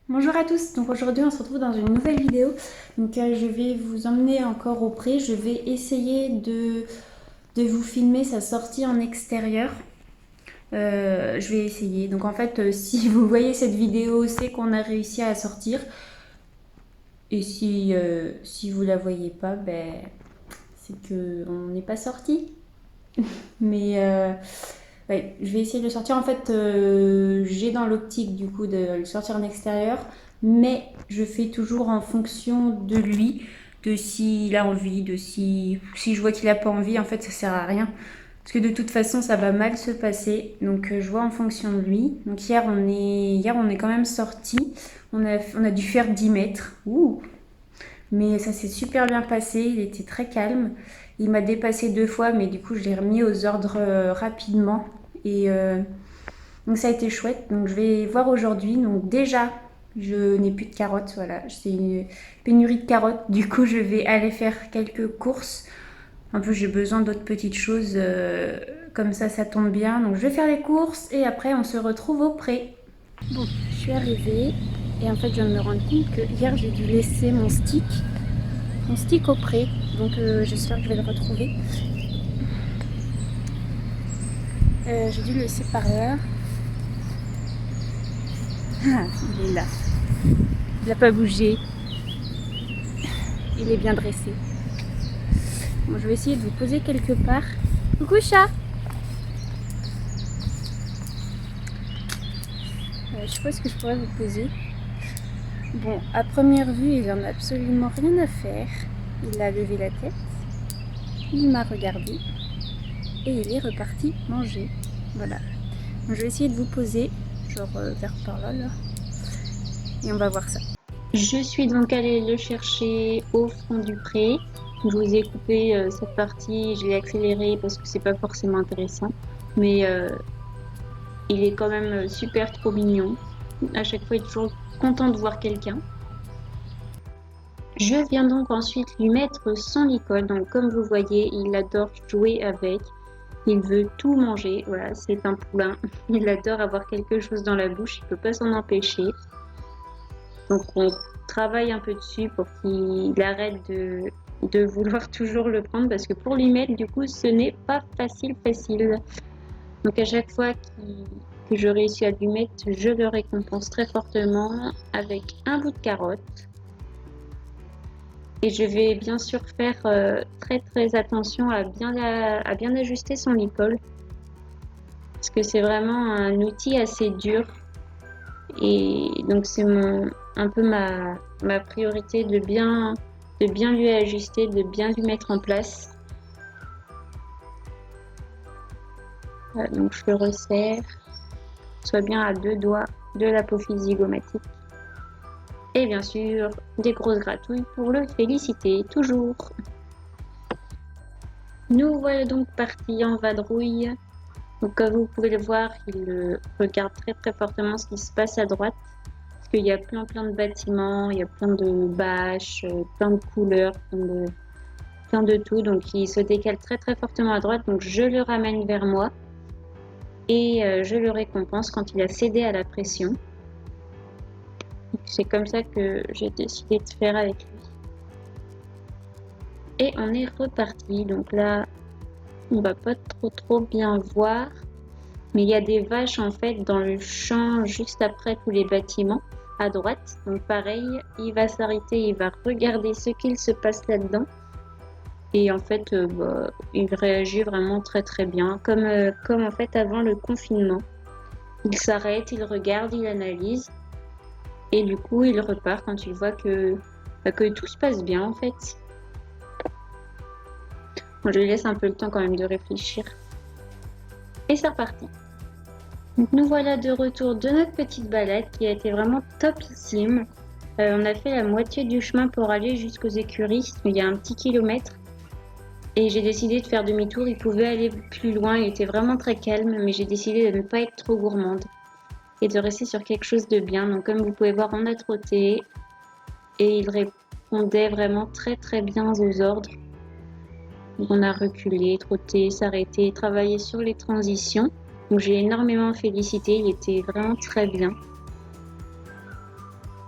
Bonjour à tous, donc aujourd'hui on se retrouve dans une nouvelle vidéo. Donc je vais vous emmener encore au pré, je vais essayer de vous filmer sa sortie en extérieur. Je vais essayer, donc en fait si vous voyez cette vidéo c'est qu'on a réussi à sortir. Et si vous la voyez pas, ben c'est qu'on n'est pas sorti. Mais ouais, je vais essayer de le sortir. En fait, j'ai dans l'optique du coup de le sortir en extérieur, mais je fais toujours en fonction de lui, de s'il a envie, si je vois qu'il a pas envie, en fait, ça sert à rien. Parce que de toute façon, ça va mal se passer. Donc, je vois en fonction de lui. Donc, hier, on est quand même sorti. On a dû faire 10 mètres. Ouh. Mais ça s'est super bien passé. Il était très calme. Il m'a dépassé 2 fois, mais du coup, je l'ai remis aux ordres rapidement. Et donc, ça a été chouette. Donc, je vais voir aujourd'hui. Donc, déjà, je n'ai plus de carottes. Voilà, c'est une pénurie de carottes. Du coup, je vais aller faire quelques courses. En plus, j'ai besoin d'autres petites choses. Comme ça tombe bien. Donc, je vais faire les courses et après, on se retrouve au pré. Bon, je suis arrivée et en fait, je viens de me rendre compte que hier, j'ai dû laisser mon stick au pré. Donc, j'espère que je vais le retrouver. J'ai dû le laisser par là. Ah, il est là. Il n'a pas bougé. Il est bien dressé. Bon, je vais essayer de vous poser quelque part. Coucou chat. Je sais pas ce que je pourrais vous poser. Bon, à première vue, il en a absolument rien à faire. Il a levé la tête. Il m'a regardé. Et il est reparti manger. Voilà. Donc, je vais essayer de vous poser, genre vers par là, là. Et on va voir ça. Je suis donc allée le chercher au fond du pré. Je vous ai coupé cette partie, je l'ai accélérée parce que c'est pas forcément intéressant. Mais il est quand même super trop mignon. À chaque fois, il est toujours content de voir quelqu'un. Je viens donc ensuite lui mettre son licol. Donc comme vous voyez, il adore jouer avec. Il veut tout manger. Voilà, c'est un poulain. Il adore avoir quelque chose dans la bouche. Il peut pas s'en empêcher. Donc on travaille un peu dessus pour qu'il arrête de vouloir toujours le prendre parce que pour lui mettre, du coup, ce n'est pas facile. Donc à chaque fois que je réussis à lui mettre, je le récompense très fortement avec un bout de carotte. Et je vais bien sûr faire très très attention à bien ajuster son licol parce que c'est vraiment un outil assez dur. Et donc c'est un peu ma priorité de bien lui ajuster, de bien lui mettre en place. Voilà, donc je le resserre, soit bien à 2 doigts de l'apophyse zygomatique. Et bien sûr, des grosses gratouilles pour le féliciter, toujours. Nous voilà donc partis en vadrouille. Donc comme vous pouvez le voir, il regarde très très fortement ce qui se passe à droite. Parce qu'il y a plein de bâtiments, il y a plein de bâches, plein de couleurs, plein de tout. Donc il se décale très très fortement à droite. Donc je le ramène vers moi et je le récompense quand il a cédé à la pression. C'est comme ça que j'ai décidé de faire avec lui. Et on est reparti. Donc là, on va pas trop bien voir. Mais il y a des vaches en fait dans le champ juste après tous les bâtiments à droite. Donc pareil, il va s'arrêter, il va regarder ce qu'il se passe là-dedans. Et en fait, il réagit vraiment très très bien, comme en fait avant le confinement. Il s'arrête, il regarde, il analyse. Et du coup, il repart quand il voit que tout se passe bien en fait. Bon, je lui laisse un peu le temps quand même de réfléchir. Et c'est reparti. Donc nous voilà de retour de notre petite balade qui a été vraiment topissime. On a fait la moitié du chemin pour aller jusqu'aux écuries. Il y a un petit kilomètre. Et j'ai décidé de faire demi-tour. Il pouvait aller plus loin. Il était vraiment très calme. Mais j'ai décidé de ne pas être trop gourmande. Et de rester sur quelque chose de bien. Donc comme vous pouvez voir, on a trotté. Et il répondait vraiment très très bien aux ordres. Donc on a reculé, trotté, s'arrêté, travaillé sur les transitions. Donc j'ai énormément félicité, il était vraiment très bien.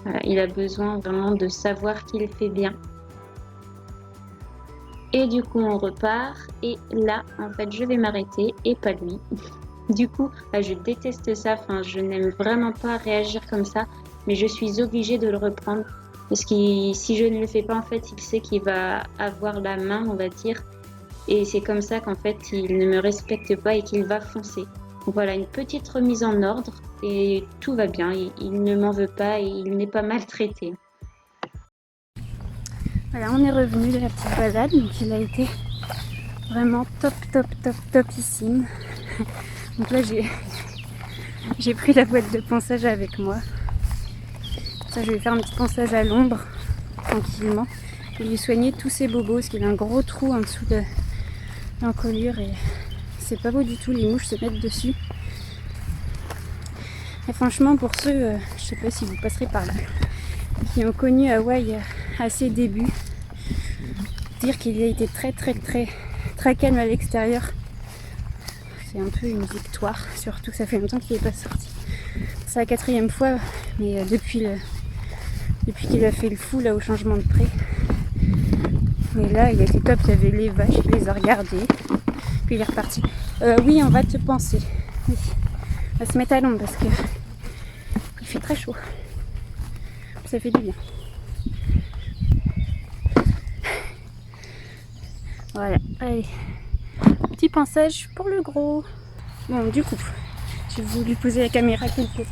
Voilà, il a besoin vraiment de savoir qu'il fait bien. Et du coup, on repart. Et là, en fait, je vais m'arrêter et pas lui. Du coup, je déteste ça. Enfin, je n'aime vraiment pas réagir comme ça. Mais je suis obligée de le reprendre. Parce que si je ne le fais pas, en fait, il sait qu'il va avoir la main, on va dire. Et c'est comme ça qu'en fait, il ne me respecte pas et qu'il va foncer. Donc voilà, une petite remise en ordre. Et tout va bien. Il ne m'en veut pas et il n'est pas maltraité. Voilà, on est revenu de la petite balade, donc il a été vraiment topissime. Donc là j'ai pris la boîte de ponçage avec moi. Ça, je vais faire un petit ponçage à l'ombre, tranquillement, et lui soigner tous ses bobos, parce qu'il a un gros trou en dessous de l'encolure et c'est pas beau du tout, les mouches se mettent dessus. Et franchement, pour ceux, je sais pas si vous passerez par là, qui ont connu Hawaï à ses débuts, dire qu'il a été très calme à l'extérieur, c'est un peu une victoire, surtout que ça fait longtemps qu'il n'est pas sorti. C'est la 4e fois, mais depuis qu'il a fait le fou là au changement de pré. Mais là il était top, il y avait les vaches, il les a regardées, puis il est reparti. Oui, on va te penser. Oui. On va se mettre à l'ombre parce que il fait très chaud. Ça fait du bien. Voilà, allez. Petit pensage pour le gros. Bon, du coup, j'ai voulu poser la caméra quelque temps.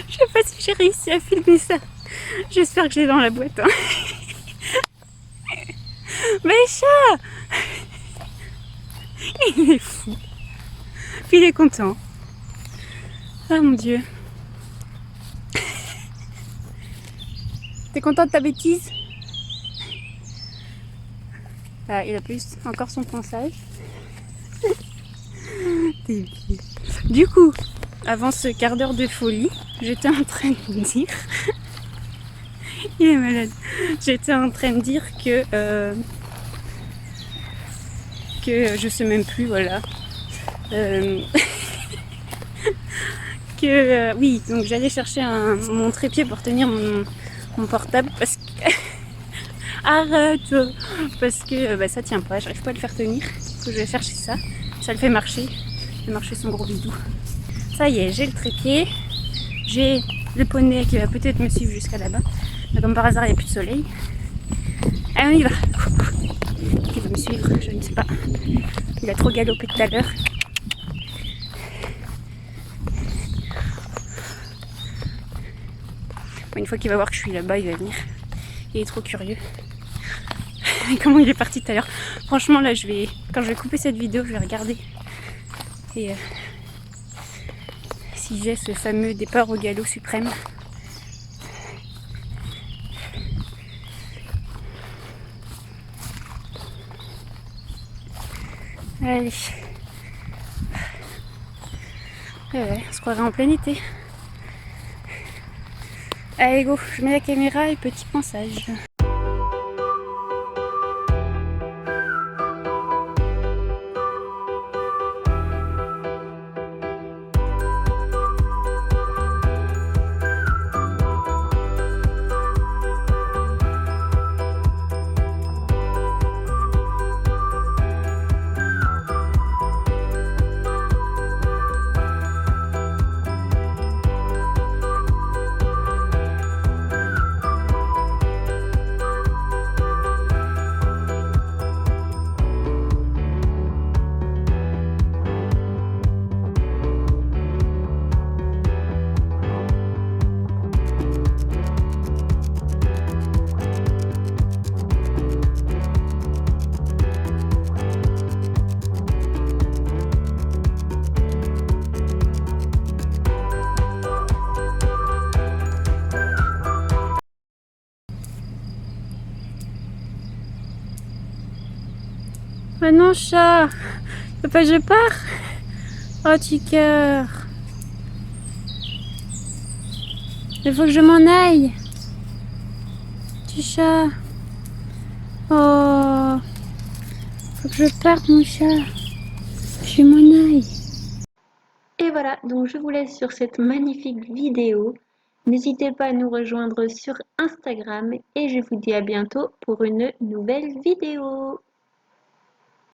Je sais pas si j'ai réussi à filmer ça. J'espère que je l'ai dans la boîte. Hein. Mais chat, il est fou. Puis il est content. Ah mon dieu. T'es content de ta bêtise? Ah, il a plus encore son ponçage. Du coup, avant ce quart d'heure de folie, j'étais en train de dire... il est malade. J'étais en train de dire que je sais même plus, voilà. Oui, donc j'allais chercher mon trépied pour tenir mon portable parce que... Arrête. Parce que ça tient pas, j'arrive pas à le faire tenir. Du coup je vais chercher ça. Ça le fait marcher. Il fait marcher son gros bidou. Ça y est, j'ai le trépied. J'ai le poney qui va peut-être me suivre jusqu'à là-bas. Mais comme par hasard, il n'y a plus de soleil. Allez, on y va. Qui va me suivre, je ne sais pas. Il a trop galopé tout à l'heure. Une fois qu'il va voir que je suis là-bas, il va venir. Il est trop curieux. Comment il est parti tout à l'heure. Franchement, là, quand je vais couper cette vidéo, je vais regarder. Et si j'ai ce fameux départ au galop suprême. Allez. Ouais, on se croirait en plein été. Allez go, je mets la caméra et petit ponçage. Ah non, chat, papa, je pars. Oh, petit cœur. Il faut que je m'en aille. Petit chat. Oh. Faut que je parte, mon chat. Je m'en aille. Et voilà, donc je vous laisse sur cette magnifique vidéo. N'hésitez pas à nous rejoindre sur Instagram et je vous dis à bientôt pour une nouvelle vidéo.